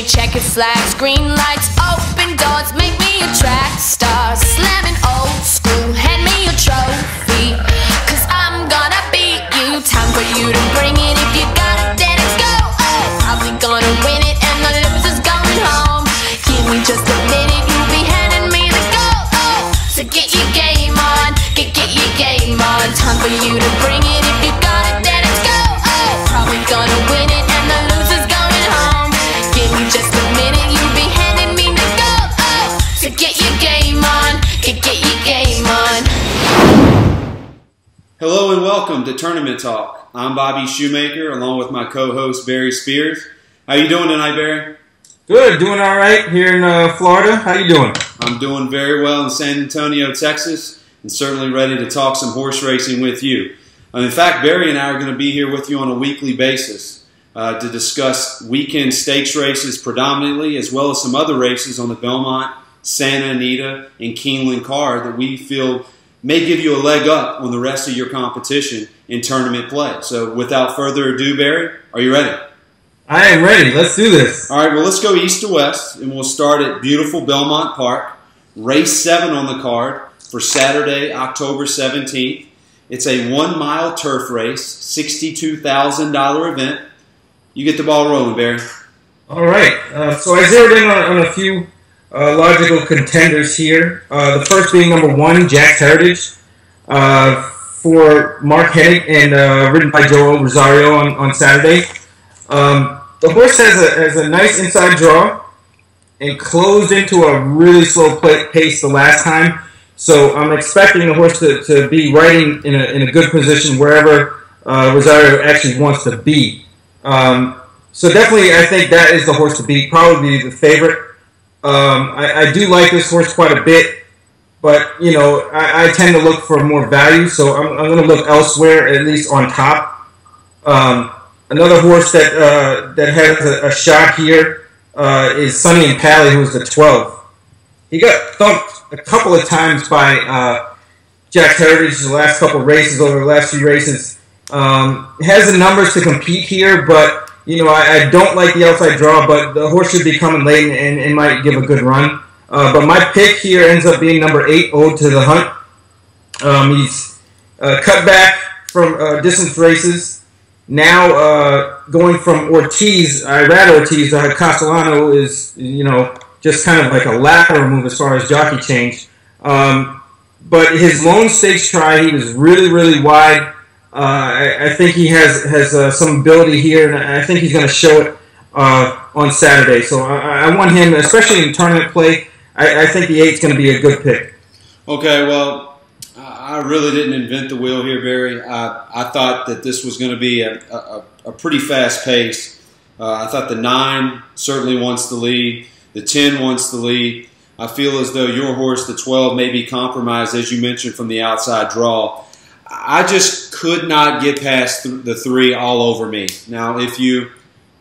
me checkered flags, green lights, open doors, make me a track star. Slamming old school, hand me a trophy, 'cause I'm gonna beat you. Time for you to bring it. If you got it, then it's go. Oh, probably gonna win it, and the loser's going home. Give me just a minute, you'll be handing me the goal. Oh, so get your game on, get your game on. Time for you to bring it. If you got it, then it's go. Oh, probably gonna win it, and the loser's going home. Give me just a minute, you'll be handing me the goal. Oh, so get your game on, get your game on. Hello and welcome to Tournament Talk. I'm Bobby Shoemaker along with my co-host Barry Spears. How you doing tonight, Barry? Good, doing all right here in Florida. How you doing? I'm doing very well in San Antonio, Texas, and certainly ready to talk some horse racing with you. In fact, Barry and I are going to be here with you on a weekly basis to discuss weekend stakes races predominantly, as well as some other races on the Belmont, Santa Anita, and Keeneland card that we feel may give you a leg up on the rest of your competition in tournament play. So without further ado, Barry, are you ready? I am ready. Let's do this. All right, well, let's go east to west, and we'll start at beautiful Belmont Park. Race 7 on the card for Saturday, October 17th. It's a 1-mile turf race, $62,000 event. You get the ball rolling, Barry. All right. So I zeroed in on a few logical contenders here. The first being number 1, Jack's Heritage, for Mark Hennig and ridden by Joel Rosario on Saturday. The horse has a nice inside draw and closed into a really slow pace the last time. So I'm expecting the horse to be riding in a good position wherever Rosario actually wants to be. So definitely I think that is the horse to beat, probably the favorite. I do like this horse quite a bit, but you know I tend to look for more value, so I'm going to look elsewhere, at least on top. Another horse that has a shot here is Sunny and Pally, who's the 12. He got thumped a couple of times by Jack's Heritage the last couple of races, over the last few races. Has the numbers to compete here, but you know I don't like the outside draw, but the horse should be coming late and might give a good run. But my pick here ends up being number 8, Ode to the Hunt. He's cut back from distance races. Now going from Ortiz, Irad Ortiz, Castellano is, you know, just kind of like a lateral move as far as jockey change. But his lone stakes try, he was really wide. I think he has some ability here, and I think he's going to show it on Saturday. So I want him, especially in tournament play. I think the 8's going to be a good pick. Okay, well, I really didn't invent the wheel here, Barry. I thought that this was going to be a pretty fast pace. I thought the 9 certainly wants the lead. The 10 wants the lead. I feel as though your horse, the 12, may be compromised, as you mentioned, from the outside draw. I just could not get past the 3 all over me. Now, if you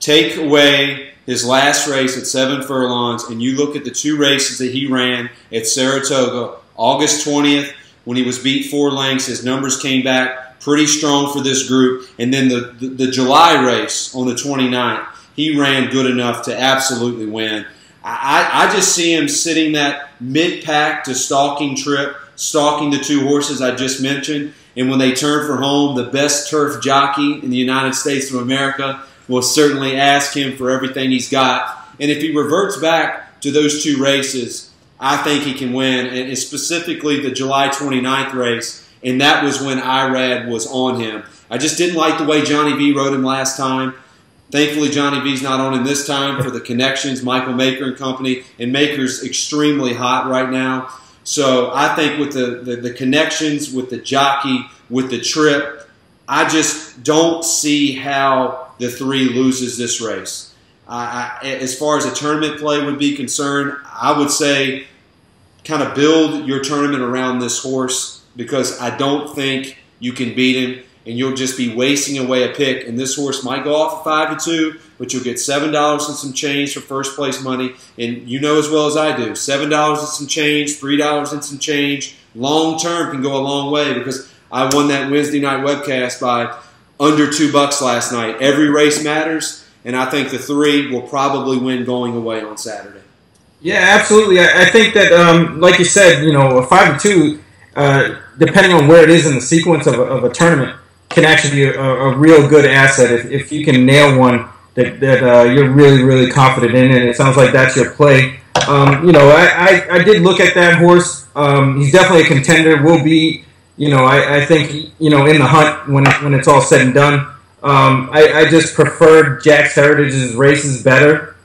take away his last race at 7 furlongs and you look at the 2 races that he ran at Saratoga, August 20th, when he was beat 4 lengths, his numbers came back pretty strong for this group. And then the July race on the 29th, he ran good enough to absolutely win. I just see him sitting that mid-pack to stalking trip, stalking the 2 horses I just mentioned. And when they turn for home, the best turf jockey in the United States of America will certainly ask him for everything he's got. And if he reverts back to those 2 races, I think he can win, and specifically the July 29th race, and that was when Irad was on him. I just didn't like the way Johnny V rode him last time. Thankfully, Johnny V's not on him this time for the connections, Michael Maker and company, and Maker's extremely hot right now. So I think with the connections, with the jockey, with the trip, I just don't see how the 3 loses this race. As far as a tournament play would be concerned, I would say kind of build your tournament around this horse, because I don't think you can beat him, and you'll just be wasting away a pick. And this horse might go off at 5-2, but you'll get $7 and some change for first place money. And you know as well as I do, $7 and some change, $3 and some change, long term can go a long way, because I won that Wednesday night webcast by under $2 last night. Every race matters, and I think the 3 will probably win going away on Saturday. Yeah, absolutely. I think that, like you said, a 5-2, depending on where it is in the sequence of a tournament, can actually be a real good asset if you can nail one that you're really, really confident in, and it sounds like that's your play. I did look at that horse. He's definitely a contender. Will be, I think, in the hunt when it's all said and done. I just preferred Jack's Heritage's races better.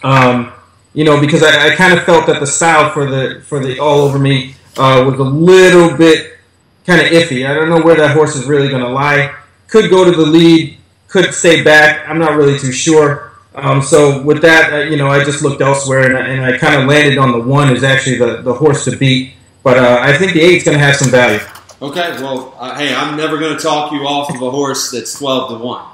Because I kind of felt that the style for the All Over Me was a little bit kind of iffy. I don't know where that horse is really going to lie. Could go to the lead, could stay back. I'm not really too sure. So with that, I just looked elsewhere, and I kind of landed on the 1 is actually the horse to beat. But I think the 8 is going to have some value. Okay, well, hey, I'm never going to talk you off of a horse that's 12-1.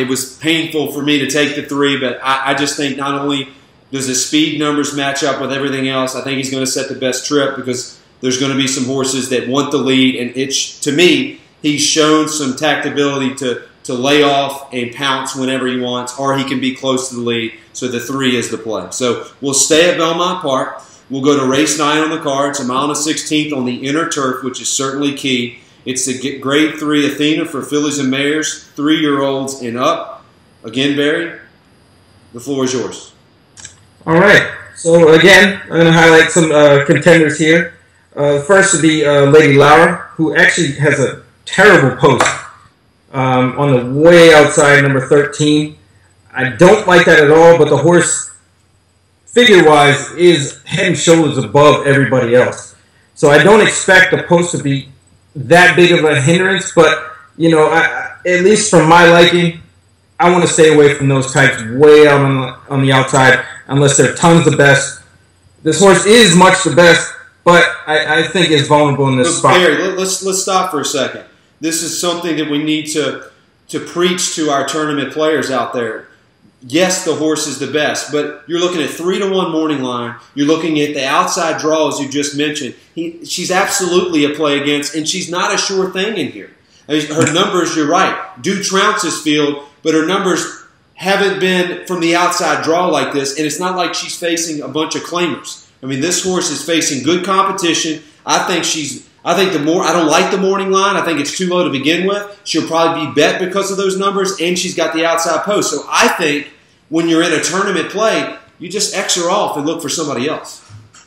It was painful for me to take the 3, but I just think not only does his speed numbers match up with everything else, I think he's going to set the best trip because there's going to be some horses that want the lead, and to me, he's shown some tactability to lay off and pounce whenever he wants, or he can be close to the lead, so the 3 is the play. So we'll stay at Belmont Park. We'll go to race 9 on the card. It's a 1/16 on the inner turf, which is certainly key. It's the Grade 3 Athena for fillies and mares, 3-year-olds and up. Again, Barry, the floor is yours. All right. So, again, I'm going to highlight some contenders here. First would be Lady Laura, who actually has a terrible post on the way outside, number 13. I don't like that at all, but the horse, figure-wise, is head and shoulders above everybody else. So I don't expect the post to be that big of a hindrance, but, at least from my liking, I want to stay away from those types way out on the outside unless they're tons the best. This horse is much the best, but I think is vulnerable in this spot. Barry, let's stop for a second. This is something that we need to preach to our tournament players out there. Yes, the horse is the best, but you're looking at 3-1 morning line. You're looking at the outside draw, as you just mentioned. She's absolutely a play against, and she's not a sure thing in here. I mean, her numbers, you're right, do trounce this field, but her numbers haven't been from the outside draw like this, and it's not like she's facing a bunch of claimers. I mean, this horse is facing good competition. I don't like the morning line. I think it's too low to begin with. She'll probably be bet because of those numbers, and she's got the outside post. So I think when you're in a tournament play, you just X her off and look for somebody else.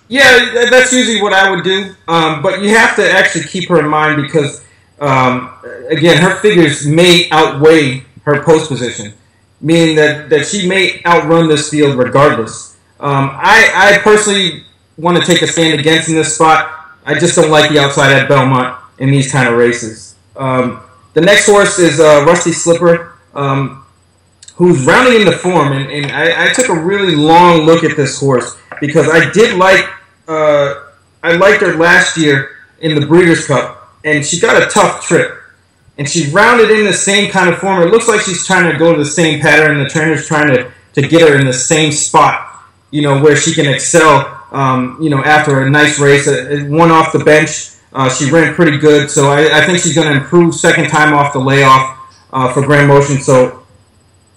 Yeah, that's usually what I would do. But you have to actually keep her in mind because, again, her figures may outweigh her post position, meaning that she may outrun this field regardless. I personally want to take a stand against in this spot. I just don't like the outside at Belmont in these kind of races. The next horse is Rusty Slipper, who's rounding into form, and I took a really long look at this horse because I did I liked her last year in the Breeders' Cup, and she got a tough trip. And she rounded in the same kind of form. It looks like she's trying to go to the same pattern. The trainer's trying to get her in the same spot, where she can excel, after a nice race. One off the bench. She ran pretty good. So I think she's going to improve second time off the layoff for Grand Motion. So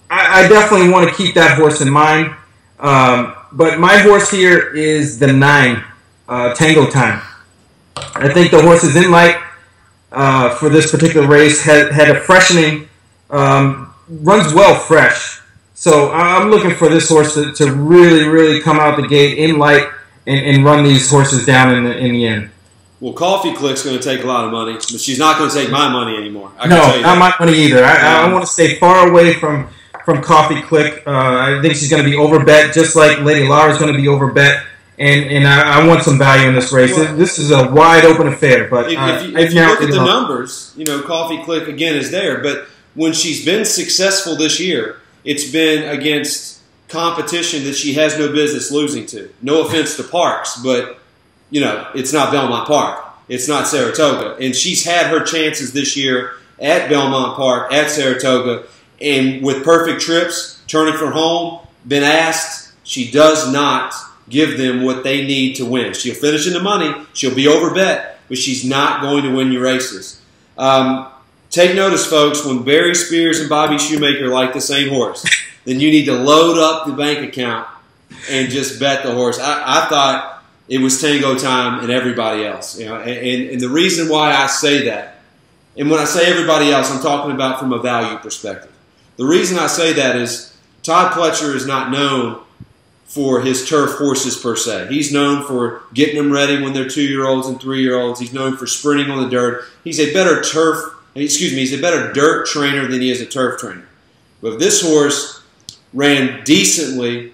I definitely want to keep that horse in mind. But my horse here is the 9, Tango Time. I think the horse is in light. For this particular race, had a freshening, runs well fresh. So I'm looking for this horse to really, really come out the gate in light and run these horses down in the end. Well, Coffee Click's going to take a lot of money, but she's not going to take my money anymore. No, not my money either. I want to stay far away from Coffee Click. I think she's going to be overbet, just like Lady Laura's going to be overbet. And I want some value in this race. Well, this is a wide open affair. But if you look at the numbers, Coffee Click again is there. But when she's been successful this year, it's been against competition that she has no business losing to. No offense to Parks, but it's not Belmont Park. It's not Saratoga, and she's had her chances this year at Belmont Park, at Saratoga, and with perfect trips, turning for home, been asked, she does not give them what they need to win. She'll finish in the money. She'll be overbet, but she's not going to win your races. take notice, folks, when Barry Spears and Bobby Shoemaker like the same horse, then you need to load up the bank account and just bet the horse. I thought it was Tango Time and everybody else. You know, and the reason why I say that, and when I say everybody else, I'm talking about from a value perspective. The reason I say that is Todd Pletcher is not known for his turf horses per se. He's known for getting them ready when they're 2-year-olds and 3-year-olds. He's known for sprinting on the dirt. He's a better he's a better dirt trainer than he is a turf trainer. But this horse ran decently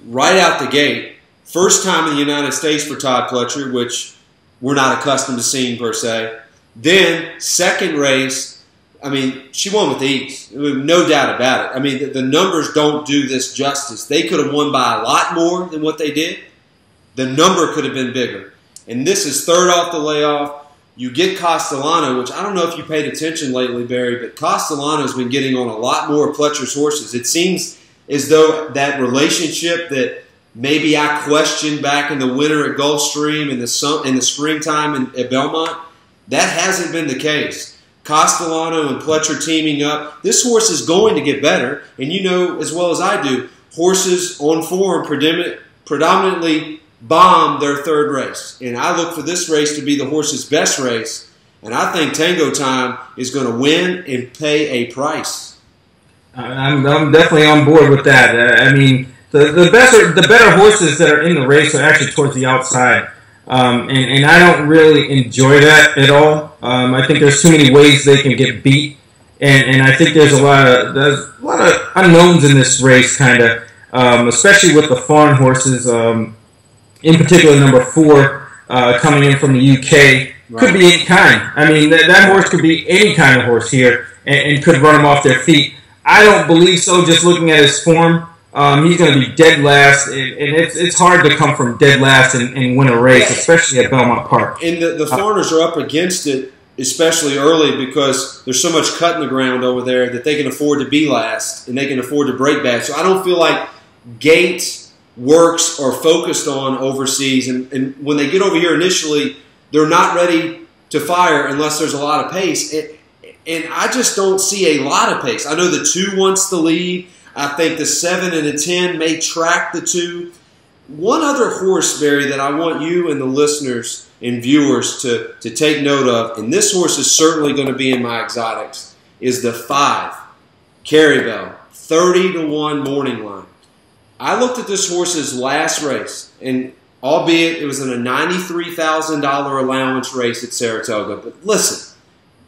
right out the gate. First time in the United States for Todd Pletcher, which we're not accustomed to seeing per se. Then, second race, I mean, she won with ease. No doubt about it. I mean, the numbers don't do this justice. They could have won by a lot more than what they did. The number could have been bigger. And this is third off the layoff. You get Castellano, which I don't know if you paid attention lately, Barry, but Castellano's been getting on a lot more of Pletcher's horses. It seems as though that relationship that maybe I questioned back in the winter at Gulfstream and in the springtime at Belmont, that hasn't been the case. Castellano and Pletcher teaming up. This horse is going to get better, and you know as well as I do, horses on form predominantly bomb their third race. And I look for this race to be the horse's best race, and I think Tango Time is going to win and pay a price. I'm definitely on board with that. I mean, the better horses that are in the race are actually towards the outside. And I don't really enjoy that at all. I think there's too many ways they can get beat, and I think there's a lot of unknowns in this race, kind of, especially with the foreign horses. In particular, number 4 coming in from the UK could be any kind. I mean, that horse could be any kind of horse here, and could run them off their feet. I don't believe so. Just looking at his form. He's going to be dead last, and it's hard to come from dead last and win a race, especially at Belmont Park. And the foreigners are up against it, especially early, because there's so much cut in the ground over there that they can afford to be last, and they can afford to break bad. So I don't feel like gate works are focused on overseas, and when they get over here initially, they're not ready to fire unless there's a lot of pace. And I just don't see a lot of pace. I know the 2 wants the lead. I think the 7 and the 10 may track the 2. One other horse, Barry, that I want you and the listeners and viewers to take note of, and this horse is certainly going to be in my exotics, is the 5, Carrybell, 30-1 morning line. I looked at this horse's last race, and albeit it was in a $93,000 allowance race at Saratoga, but listen,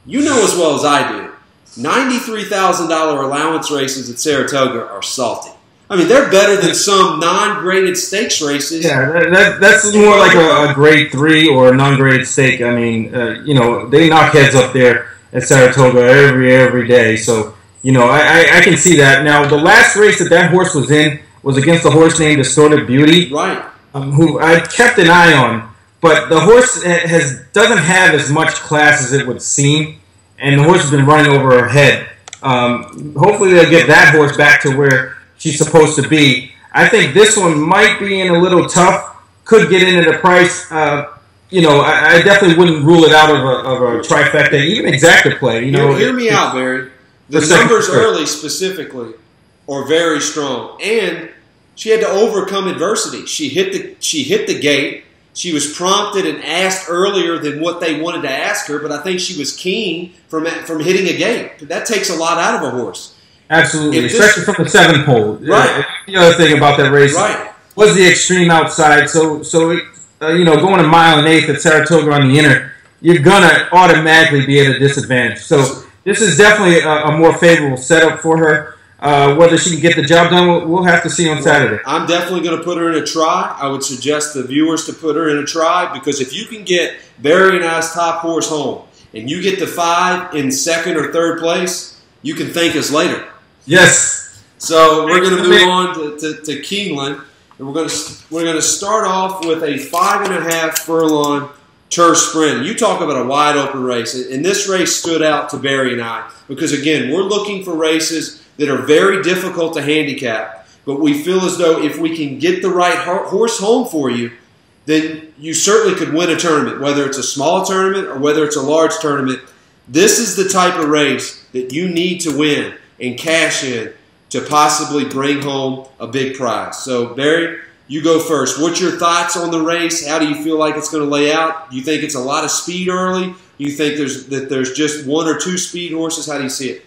you know as well as I do, $93,000 allowance races at Saratoga are salty. I mean, they're better than some non-graded stakes races. Yeah, that's more like a grade 3 or a non-graded stake. I mean, you know, they knock heads up there at Saratoga every day. So, you know, I can see that. Now, the last race that horse was in was against a horse named Distorted Beauty, right? Who I kept an eye on. But the horse doesn't have as much class as it would seem. And the horse has been running over her head. Hopefully they'll get that horse back to where she's supposed to be. I think this one might be in a little tough. Could get in at a price. You know, I definitely wouldn't rule it out of a trifecta, even exacta play. You know, hear me out, Barry. The numbers early specifically are very strong, and she had to overcome adversity. She hit the gate. She was prompted and asked earlier than what they wanted to ask her, but I think she was keen from hitting a gate. That takes a lot out of a horse. Absolutely, especially from the 7 pole. Right. The other thing about that race was the extreme outside. So you know, going a mile and 1/8 at Saratoga on the inner, you're gonna automatically be at a disadvantage. So this is definitely a more favorable setup for her. Whether she can get the job done, we'll have to see on Saturday. I'm definitely going to put her in a try. I would suggest the viewers to put her in a try, because if you can get Barry and I's top horse home and you get the 5 in 2nd or 3rd place, you can thank us later. Yes. So we're going to move on to Keeneland, and we're going to start off with a 5.5 furlong turf sprint. You talk about a wide open race, and this race stood out to Barry and I because again, we're looking for races that are very difficult to handicap, but we feel as though if we can get the right horse home for you, then you certainly could win a tournament, whether it's a small tournament or whether it's a large tournament. This is the type of race that you need to win and cash in to possibly bring home a big prize. So, Barry, you go first. What's your thoughts on the race? How do you feel like it's going to lay out? Do you think it's a lot of speed early? Do you think there's just one or two speed horses? How do you see it?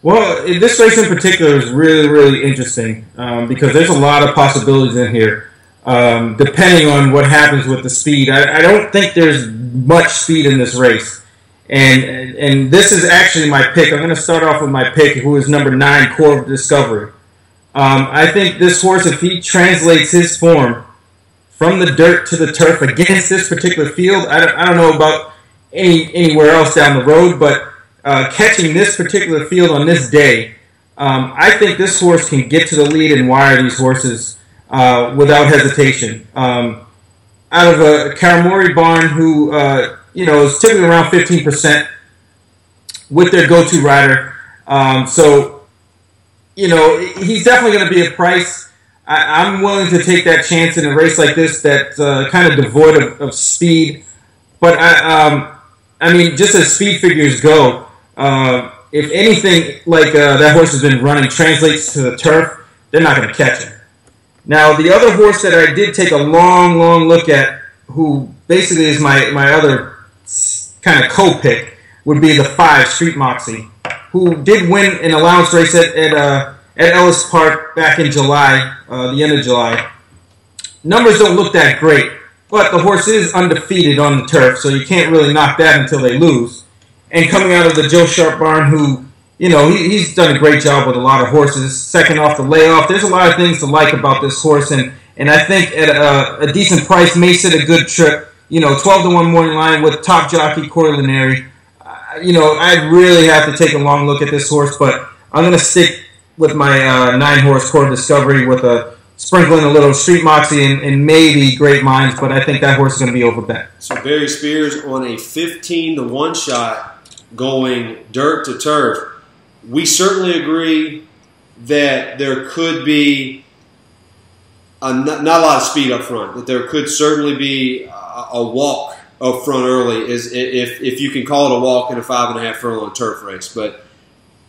Well, this race in particular is really, really interesting because there's a lot of possibilities in here, depending on what happens with the speed. I don't think there's much speed in this race. And this is actually my pick. I'm going to start off with my pick, who is number 9, Core of Discovery. I think this horse, if he translates his form from the dirt to the turf against this particular field, I don't know about anywhere else down the road, but catching this particular field on this day, I think this horse can get to the lead and wire these horses without hesitation. Out of a Karamori barn who is typically around 15% with their go-to rider. He's definitely going to be a price. I'm willing to take that chance in a race like this that's kind of devoid of speed. But, just as speed figures go, if anything like that horse has been running translates to the turf, they're not going to catch him. Now, the other horse that I did take a long, long look at, who basically is my other kind of co-pick, would be the 5, Street Moxie, who did win an allowance race at Ellis Park back in July, the end of July. Numbers don't look that great, but the horse is undefeated on the turf, so you can't really knock that until they lose. And coming out of the Joe Sharp barn, who, he's done a great job with a lot of horses, second off the layoff. There's a lot of things to like about this horse, and I think at a decent price may sit a good trip. 12-1 morning line with top jockey Corey Lineri. I really have to take a long look at this horse, but I'm going to stick with my 9-horse Core Discovery with a sprinkling a little Street Moxie and maybe Great Minds, but I think that horse is going to be overbet. So Barry Spears on a 15-1 shot going dirt to turf. We certainly agree that there could be not a lot of speed up front, that there could certainly be a walk up front early, if you can call it a walk in a 5.5 furlong turf race. But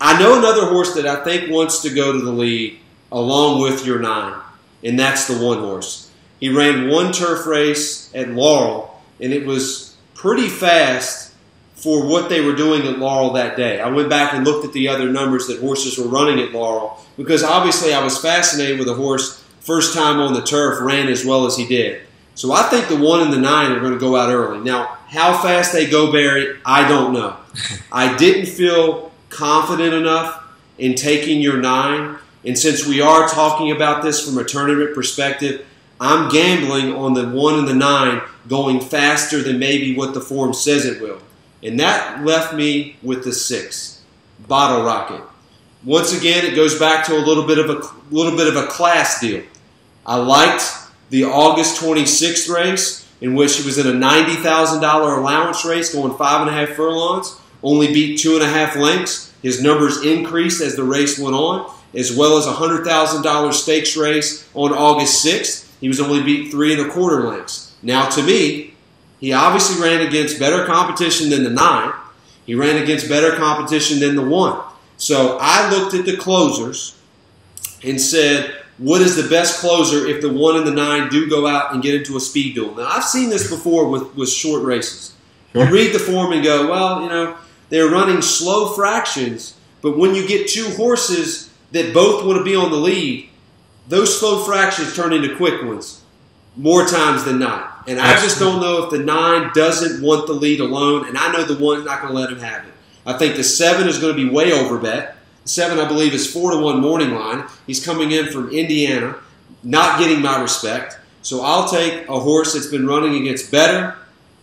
I know another horse that I think wants to go to the lead along with your 9, and that's the 1 horse. He ran 1 turf race at Laurel, and it was pretty fast for what they were doing at Laurel that day. I went back and looked at the other numbers that horses were running at Laurel, because obviously I was fascinated with a horse first time on the turf ran as well as he did. So I think the 1 and the 9 are going to go out early. Now, how fast they go, Barry, I don't know. I didn't feel confident enough in taking your 9. And since we are talking about this from a tournament perspective, I'm gambling on the 1 and the 9 going faster than maybe what the form says it will. And that left me with the 6, Bottle Rocket. Once again, it goes back to a little bit of a class deal. I liked the August 26th race, in which he was in a $90,000 allowance race going 5.5 furlongs, only beat 2.5 lengths. His numbers increased as the race went on, as well as a $100,000 stakes race on August 6th. He was only beat 3.25 lengths. Now, to me, he obviously ran against better competition than the 9. He ran against better competition than the 1. So I looked at the closers and said, what is the best closer if the 1 and the 9 do go out and get into a speed duel? Now, I've seen this before with short races. You read the form and go, well, they're running slow fractions, but when you get 2 horses that both want to be on the lead, those slow fractions turn into quick ones more times than not. And I just don't know if the 9 doesn't want the lead alone, and I know the 1's not going to let him have it. I think the 7 is going to be way overbet. 7, I believe, is 4-1 morning line. He's coming in from Indiana, not getting my respect. So I'll take a horse that's been running against better.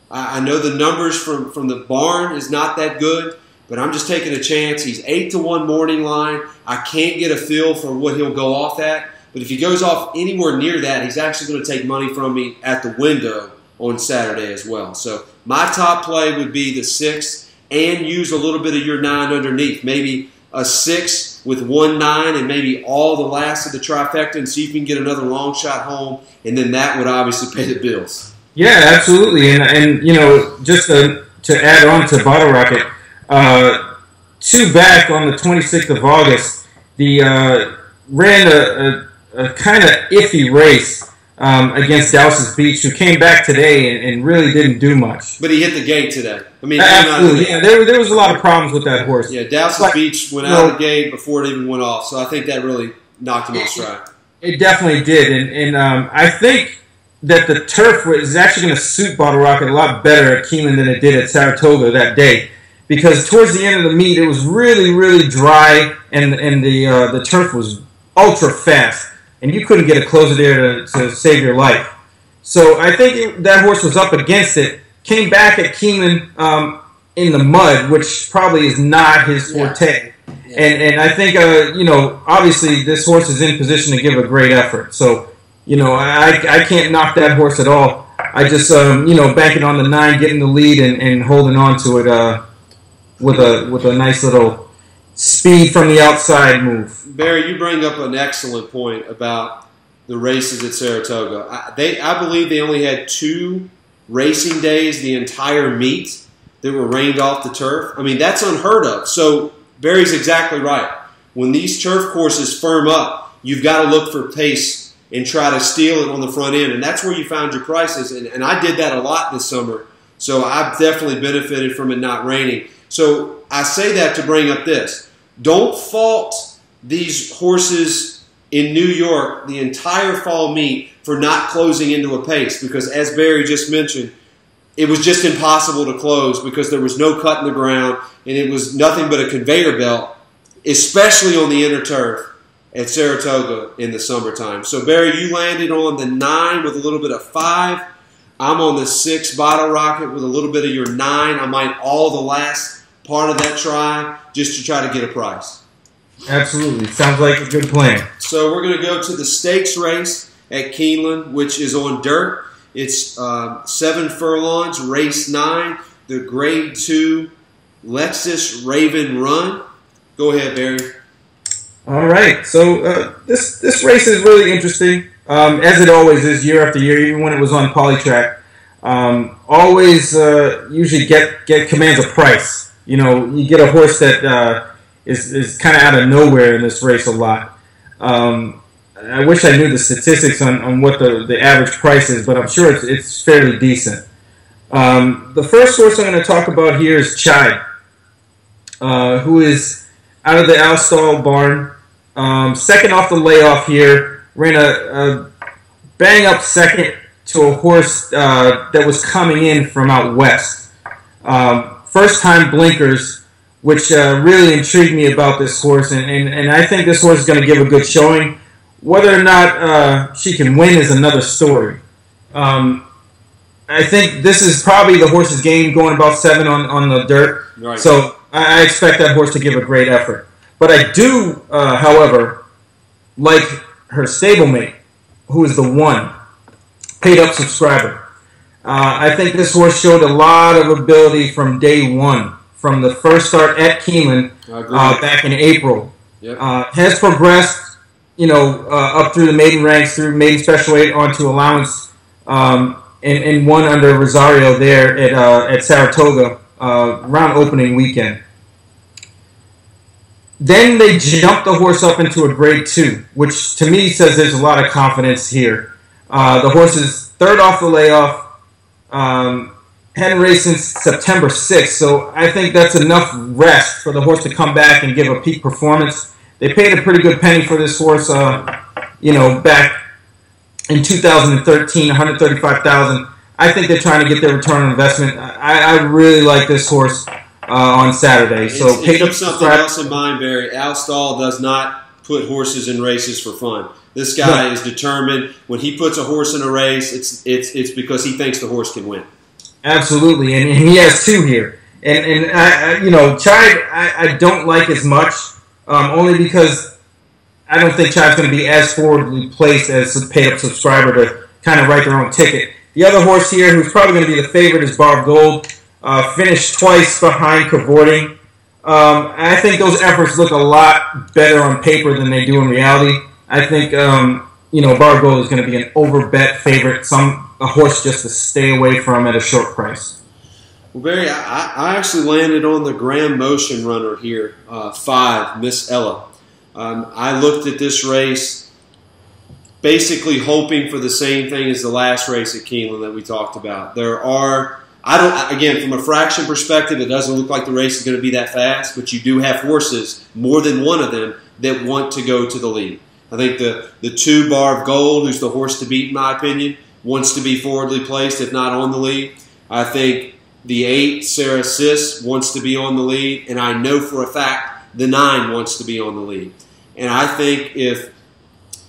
I know the numbers from the barn is not that good, but I'm just taking a chance. He's 8-1 morning line. I can't get a feel for what he'll go off at. But if he goes off anywhere near that, he's actually going to take money from me at the window on Saturday as well. So my top play would be the 6 and use a little bit of your 9 underneath. Maybe a 6 with 1 9 and maybe all the last of the trifecta and see if you can get another long shot home, and then that would obviously pay the bills. Yeah, absolutely. And just to add on to Bottle Rocket, Two back on the 26th of August, the ran a kind of iffy race against Dows's Beach, who came back today and really didn't do much. But he hit the gate today. I mean, absolutely. Yeah, there was a lot of problems with that horse. Yeah, Dows's Beach went out of the gate before it even went off, so I think that really knocked him off stride. It definitely did, and I think that the turf is actually going to suit Bottle Rocket a lot better at Keeneland than it did at Saratoga that day, because towards the end of the meet it was really, really dry, and the turf was ultra fast, and you couldn't get a closer there to save your life. So I think that horse was up against it, came back at Keeneland in the mud, which probably is not his forte. Yeah. And I think, obviously this horse is in position to give a great effort. So, I can't knock that horse at all. I just, banking on the 9, getting the lead and holding on to it with a nice little speed from the outside move. Barry, you bring up an excellent point about the races at Saratoga. I believe they only had 2 racing days the entire meet that were rained off the turf. I mean, that's unheard of. So Barry's exactly right. When these turf courses firm up, you've got to look for pace and try to steal it on the front end. And that's where you found your prices. And I did that a lot this summer. So I've definitely benefited from it not raining. So I say that to bring up this. Don't fault these horses in New York the entire fall meet for not closing into a pace. Because as Barry just mentioned, it was just impossible to close because there was no cut in the ground and it was nothing but a conveyor belt, especially on the inner turf at Saratoga in the summertime. So, Barry, you landed on the 9 with a little bit of 5. I'm on the 6 Bottle Rocket with a little bit of your 9. I might all the last part of that try just to try to get a price. Absolutely. Sounds like a good plan. So we're going to go to the stakes race at Keeneland, which is on dirt. It's 7 furlongs, race 9, the Grade 2 Lexus Raven Run. Go ahead, Barry. All right. So this race is really interesting, as it always is year after year, even when it was on Polytrack. Always usually commands a price. You get a horse that is kind of out of nowhere in this race a lot. I wish I knew the statistics on what the average price is, but I'm sure it's fairly decent. The first horse I'm going to talk about here is Chide, who is out of the Alstall barn. Second off the layoff here, ran a bang-up second to a horse that was coming in from out west. First-time blinkers, which really intrigued me about this horse, and I think this horse is going to give a good showing. Whether or not she can win is another story. I think this is probably the horse's game, going about 7 on the dirt. Right. So I expect that horse to give a great effort. But I do, however, like her stablemate, who is the 1, paid-up subscriber. I think this horse showed a lot of ability from day 1, from the first start at Keeneland back in April. Yep. Has progressed, up through the maiden ranks, through maiden special weight onto allowance, and won under Rosario there at Saratoga around opening weekend. Then they jumped the horse up into a Grade 2, which to me says there's a lot of confidence here. The horse is 3rd off the layoff, hadn't raced since September 6th, so I think that's enough rest for the horse to come back and give a peak performance. They paid a pretty good penny for this horse, back in 2013, $135,000. I think they're trying to get their return on investment. I really like this horse on Saturday. So keep something else in mind, Barry. Al Stahl does not put horses in races for fun. This guy is determined. When he puts a horse in a race, it's because he thinks the horse can win. Absolutely, and he has 2 here. And Chide, I don't like as much. Only because I don't think Chive's going to be as forwardly placed as a paid-up subscriber to kind of write their own ticket. The other horse here, who's probably going to be the favorite, is Barb Gold. Finished twice behind Cavorting. I think those efforts look a lot better on paper than they do in reality. I think, Barb Gold is going to be an over-bet favorite, a horse just to stay away from at a short price. Well, Barry, I actually landed on the Grand Motion runner here, 5, Miss Ella. I looked at this race basically hoping for the same thing as the last race at Keeneland that we talked about. Again, from a fraction perspective, it doesn't look like the race is going to be that fast, but you do have horses, more than one of them, that want to go to the lead. I think the 2 Bar of Gold, who's the horse to beat in my opinion, wants to be forwardly placed, if not on the lead. I think the 8, Sarah Sis, wants to be on the lead, and I know for a fact the 9 wants to be on the lead. And I think if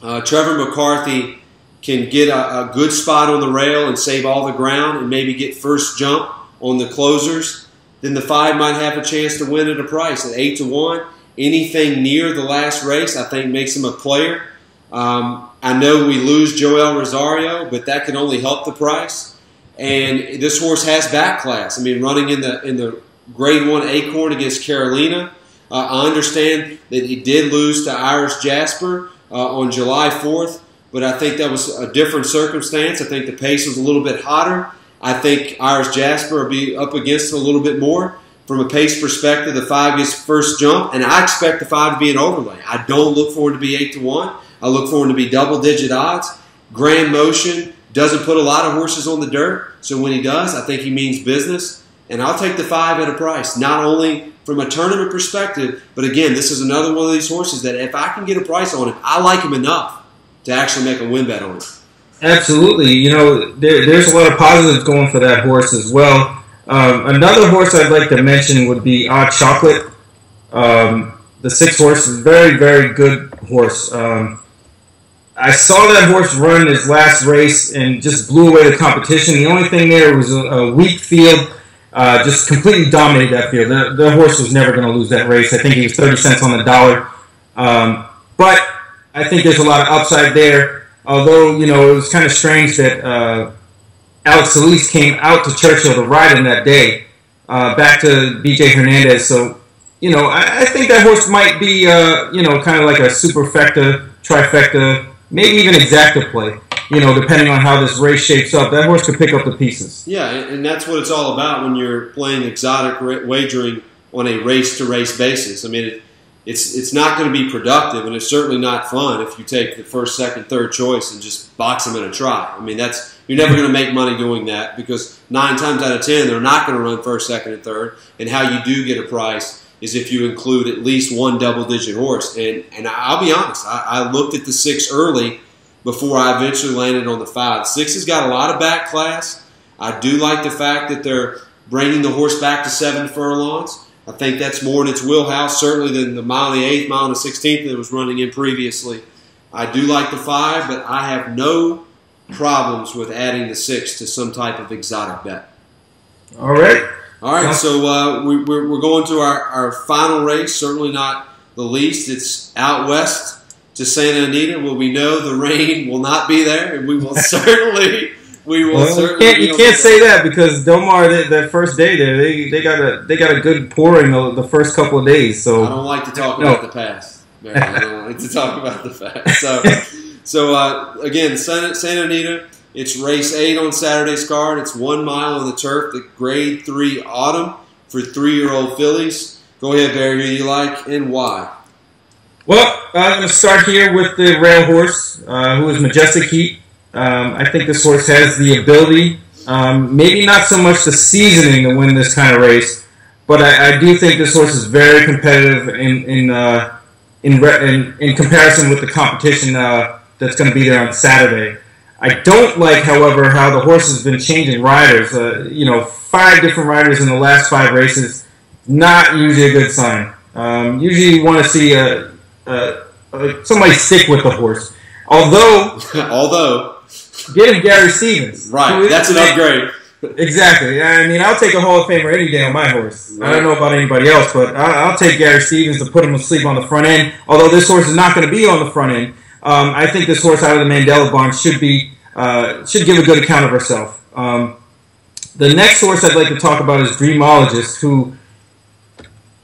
Trevor McCarthy can get a good spot on the rail and save all the ground and maybe get first jump on the closers, then the 5 might have a chance to win at a price. At 8-1, anything near the last race I think makes him a player. I know we lose Joel Rosario, but that can only help the price. And this horse has back class. I mean, running in the Grade 1 Acorn against Carolina, I understand that he did lose to Irish Jasper on July 4th, but I think that was a different circumstance. I think the pace was a little bit hotter. I think Irish Jasper will be up against it a little bit more. From a pace perspective, the 5 gets first jump, and I expect the 5 to be an overlay. I don't look for him to be 8-1. I look for him to be double-digit odds. Grand Motion doesn't put a lot of horses on the dirt, so when he does, I think he means business. And I'll take the 5 at a price, not only from a tournament perspective, but again, this is another one of these horses that if I can get a price on him, I like him enough to actually make a win bet on it. Absolutely. You know, there's a lot of positives going for that horse as well. Another horse I'd like to mention would be Odd Chocolate. The 6 horse is a very, very good horse. I saw that horse run his last race and just blew away the competition. The only thing there was a weak field. Just completely dominated that field. The horse was never going to lose that race. I think he was 30 cents on the dollar. But I think there's a lot of upside there. Although, you know, it was kind of strange that Alex Solis came out to Churchill to ride him that day, back to B.J. Hernandez. So, you know, I think that horse might be, you know, kind of like a superfecta, trifecta, maybe even exacta play. You know, depending on how this race shapes up, that horse could pick up the pieces. Yeah, and that's what it's all about when you're playing exotic wagering on a race-to-race basis. I mean, it's not going to be productive, and it's certainly not fun if you take the first, second, third choice and just box them in a try. I mean, you're never going to make money doing that because 9 times out of 10, they're not going to run first, second, and third. And how you do get a price is if you include at least one double-digit horse. And I'll be honest, I looked at the 6 early before I eventually landed on the 5. 6 has got a lot of back class. I do like the fact that they're bringing the horse back to 7 furlongs. I think that's more in its wheelhouse, certainly than the mile and the 8th, mile and the 16th that it was running in previously. I do like the 5, but I have no problems with adding the 6 to some type of exotic bet. All right. All right, so we're going to our final race, certainly not the least. It's out west to Santa Anita, where we know the rain will not be there, and we will certainly... You can't say that because Del Mar, that first day there, they got a good pouring the first couple of days. So I don't like to talk about the past. Barry. I don't like to talk about the past. So again, Santa Anita. It's race 8 on Saturday's card. It's 1 mile on the turf, the Grade 3 Autumn for 3-year-old fillies. Go ahead, Barry. Who do you like and why? Well, I'm going to start here with the rail horse, who is Majestic Heat. I think this horse has the ability, maybe not so much the seasoning to win this kind of race, but I do think this horse is very competitive in comparison with the competition that's going to be there on Saturday. I don't like, however, how the horse has been changing riders. 5 different riders in the last 5 races, not usually a good sign. Usually you want to see somebody stick with the horse. Although getting Gary Stevens. Right, that's an upgrade. Exactly. I mean, I'll take a Hall of Famer any day on my horse. Right. I don't know about anybody else, but I'll take Gary Stevens to put him to sleep on the front end. Although this horse is not going to be on the front end, I think this horse out of the Mandela barn should give a good account of herself. The next horse I'd like to talk about is Dreamologist, who,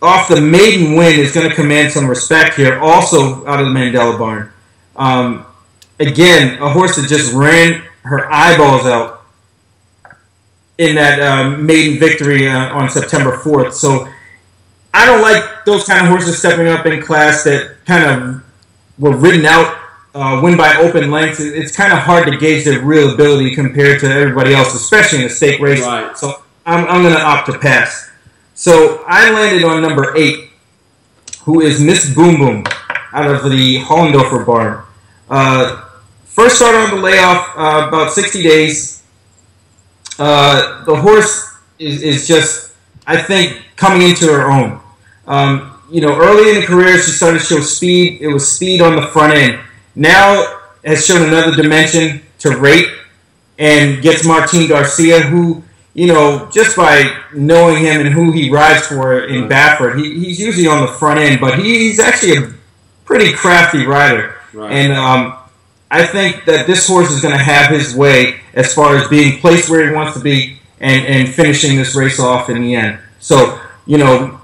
off the maiden win, is going to command some respect here, also out of the Mandela barn. Again, a horse that just ran her eyeballs out in that maiden victory on September 4th. So I don't like those kind of horses stepping up in class that kind of were ridden out, win by open lengths. It's kind of hard to gauge their real ability compared to everybody else, especially in a stake race. Right. So I'm going to opt to pass. So I landed on number 8, who is Miss Boom Boom out of the Hollendorfer barn. First started on the layoff about 60 days. The horse is just, I think, coming into her own. Early in the career, she started to show speed. It was speed on the front end. Now has shown another dimension to rate and gets Martin Garcia, who, just by knowing him and who he rides for in Baffert, he's usually on the front end, but he's actually a pretty crafty rider. Right. And I think that this horse is going to have his way as far as being placed where he wants to be and finishing this race off in the end. So, 12-1,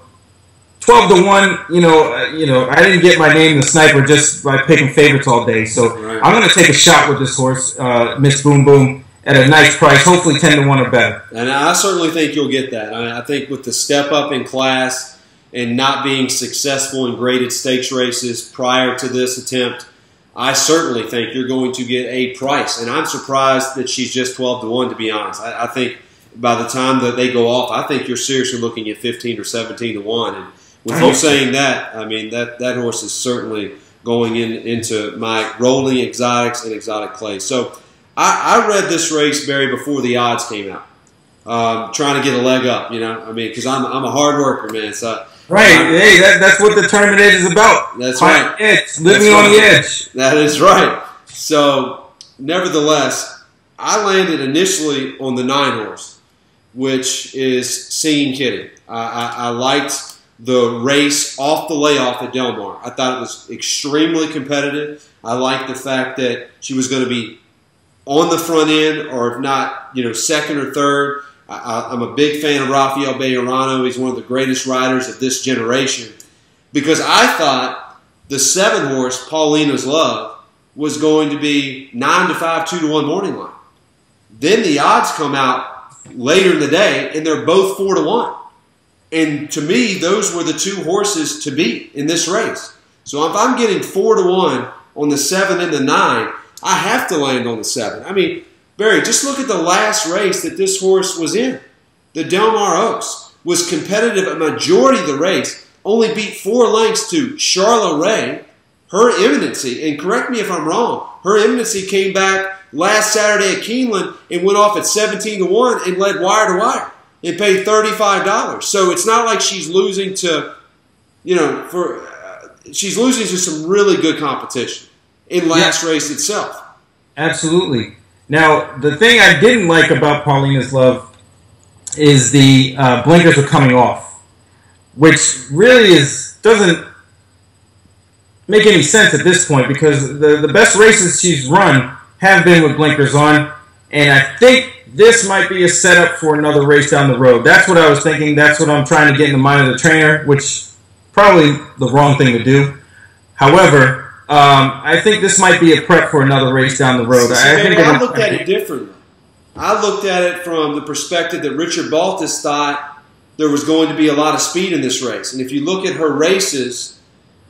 I didn't get my name the sniper just by picking favorites all day. So right. I'm going to take a shot with this horse, Miss Boom Boom, at a nice price, hopefully 10-1 or better. And I certainly think you'll get that. I think with the step up in class and not being successful in graded stakes races prior to this attempt, I certainly think you're going to get a price. And I'm surprised that she's just 12-1, to be honest. I think by the time that they go off, I think you're seriously looking at 15 or 17-1. And with you saying that, I mean, that horse is certainly going into my rolling exotics and exotic plays. So I read this race, Barry, before the odds came out, trying to get a leg up, because I'm a hard worker, man. So right. Hey, that's what the tournament edge is about. That's right. Living on the edge. That is right. So, nevertheless, I landed initially on the 9 horse, which is Seeing Kitty. I liked the race off the layoff at Del Mar. I thought it was extremely competitive. I liked the fact that she was going to be on the front end, or if not, second or third. I'm a big fan of Rafael Bejarano. He's one of the greatest riders of this generation. Because I thought the 7 horse, Paulina's Love, was going to be 9-5, 2-1 morning line. Then the odds come out later in the day, and they're both 4-1. And to me, those were the 2 horses to beat in this race. So if I'm getting 4-1 on the 7 and the 9, I have to land on the 7. I mean, Barry, just look at the last race that this horse was in. The Del Mar Oaks was competitive a majority of the race, only beat 4 lengths to Charlotte Ray, her Eminency. And correct me if I'm wrong, her Eminency came back last Saturday at Keeneland and went off at 17-1 and led wire to wire and paid $35. So it's not like she's losing to, she's losing to some really good competition in last race itself. Absolutely. Now, the thing I didn't like about Paulina's Love is the blinkers are coming off, which really doesn't make any sense at this point, because the best races she's run have been with blinkers on, and I think this might be a setup for another race down the road. That's what I was thinking. That's what I'm trying to get in the mind of the trainer, which probably the wrong thing to do. However, I think this might be a prep for another race down the road. I looked at it differently. I looked at it from the perspective that Richard Baltus thought there was going to be a lot of speed in this race. And if you look at her races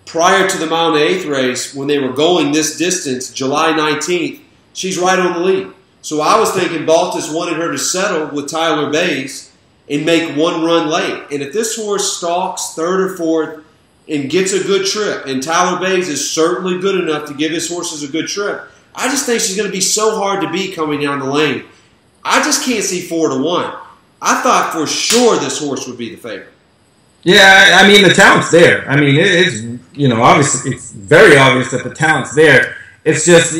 prior to the mile and the eighth race, when they were going this distance, July 19th, she's right on the lead. So I was thinking Baltus wanted her to settle with Tyler Bays and make one run late. And if this horse stalks third or fourth and gets a good trip, and Tyler Bays is certainly good enough to give his horses a good trip, I just think she's going to be so hard to beat coming down the lane. I just can't see 4-1. I thought for sure this horse would be the favorite. Yeah, I mean, the talent's there. I mean, it's, obviously, it's very obvious that the talent's there. It's just,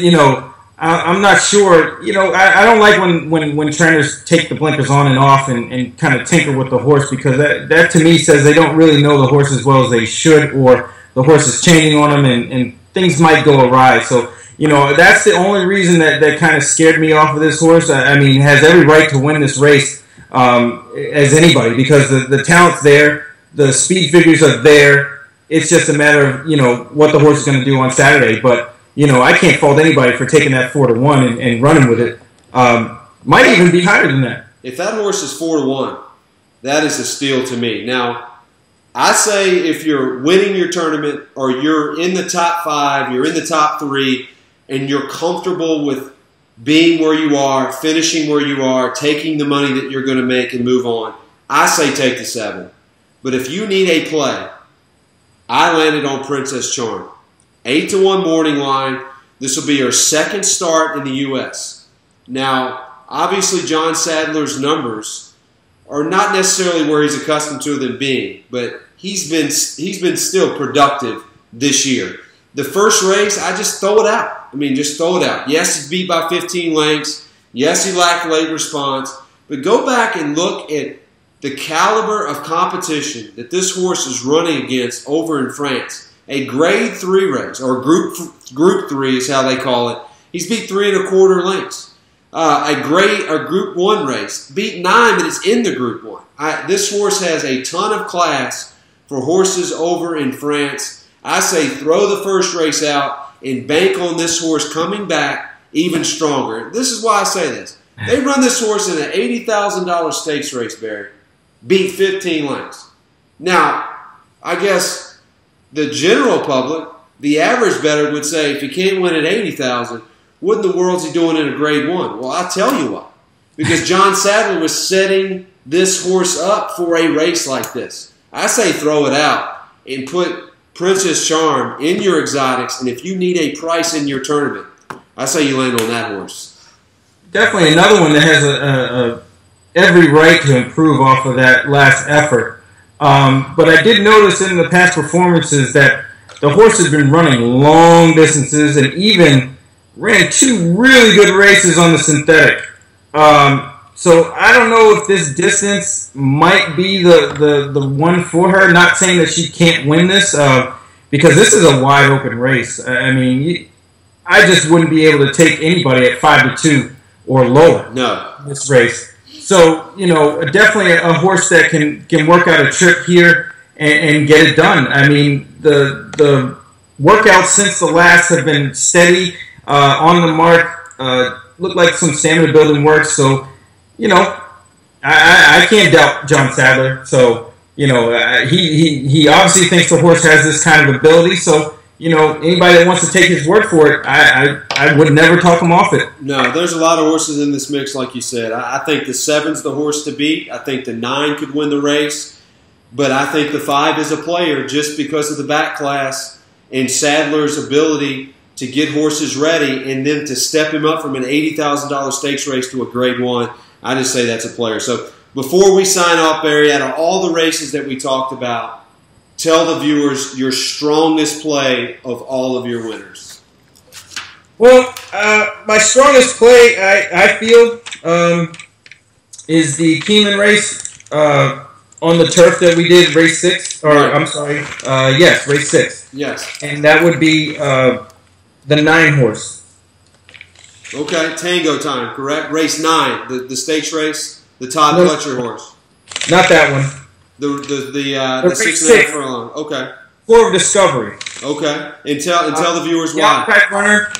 I'm not sure. I don't like when trainers take the blinkers on and off and kind of tinker with the horse, because that to me says they don't really know the horse as well as they should, or the horse is changing on them and things might go awry. So, that's the only reason that kind of scared me off of this horse. I mean, it has every right to win this race as anybody, because the talent's there, the speed figures are there. It's just a matter of, what the horse is going to do on Saturday. But, I can't fault anybody for taking that 4-1 and running with it. Might even be higher than that. If that horse is 4-1, that is a steal to me. Now, I say if you're winning your tournament or you're in the top 5, you're in the top 3, and you're comfortable with being where you are, finishing where you are, taking the money that you're going to make and move on, I say take the 7. But if you need a play, I landed on Princess Charm. 8-1 morning line. This will be her second start in the U.S. Now, obviously John Sadler's numbers are not necessarily where he's accustomed to them being, but he's been still productive this year. The first race, I just throw it out. I mean, just throw it out. Yes, he's beat by 15 lengths. Yes, he lacked late response. But go back and look at the caliber of competition that this horse is running against over in France. A grade 3 race, or group 3 is how they call it. He's beat 3 1/4 lengths. A group 1 race, beat 9, but it's in the group 1. This horse has a ton of class for horses over in France. I say throw the first race out and bank on this horse coming back even stronger. This is why I say this. They run this horse in an $80,000 stakes race, Barry. Beat 15 lengths. Now, I guess the general public, the average bettor would say if he can't win at 80,000, what in the world is he doing in a grade 1? Well, I'll tell you why. Because John Sadler was setting this horse up for a race like this. I say throw it out and put Princess Charm in your exotics, and if you need a price in your tournament, I say you land on that horse. Definitely another one that has every right to improve off of that last effort. But I did notice in the past performances that the horse has been running long distances and even ran 2 really good races on the synthetic. So I don't know if this distance might be the one for her. Not saying that she can't win this, because this is a wide open race. I mean, I just wouldn't be able to take anybody at 5-2 or lower. No, this race. So definitely a horse that can work out a trip here and get it done. I mean, the workouts since the last have been steady. On the mark, looked like some stamina building work. So, I can't doubt John Sadler. So, he obviously thinks the horse has this kind of ability. So, anybody that wants to take his word for it, I would never talk him off it. No, there's a lot of horses in this mix, like you said. I think the 7's the horse to beat. I think the 9 could win the race. But I think the 5 is a player just because of the back class and Sadler's ability to get horses ready and then to step him up from an $80,000 stakes race to a grade 1. I just say that's a player. So before we sign off, Barry, out of all the races that we talked about, tell the viewers your strongest play of all of your winners. Well, my strongest play, I feel, is the Keeneland race on the turf that we did, race 6. Or, I'm sorry, yes, race 6. Yes. And that would be the 9 horse. Okay, Tango Time, correct? Race 9, the stakes race, the Todd Fletcher horse. Not that one. The 6.5 furlong. Okay. For Discovery. Okay, and tell the viewers why.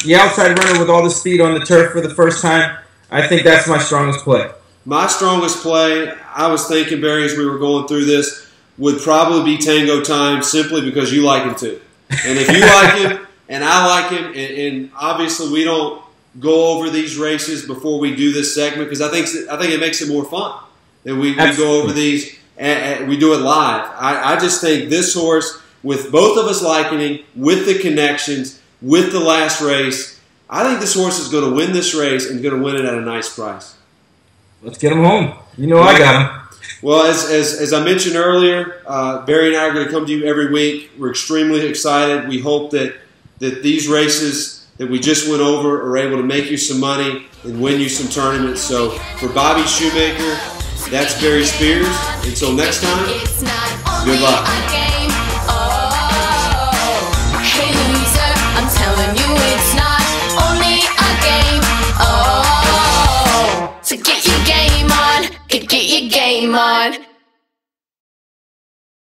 The outside runner with all the speed on the turf for the first time. I think that's my strongest play. My strongest play, I was thinking, Barry, as we were going through this, would probably be Tango Time, simply because you like him too. And if you like him, and I like him, and obviously we don't go over these races before we do this segment, because I think it makes it more fun. And we go over these, and we do it live. I just think this horse, with both of us liking him, with the connections, with the last race, I think this horse is going to win this race and going to win it at a nice price. Let's get him home. I got him. Well, as I mentioned earlier, Barry and I are going to come to you every week. We're extremely excited. We hope that these races that we just went over are able to make you some money and win you some tournaments. So for Bobby Shoemaker, that's Barry Spears. Until next time, good luck.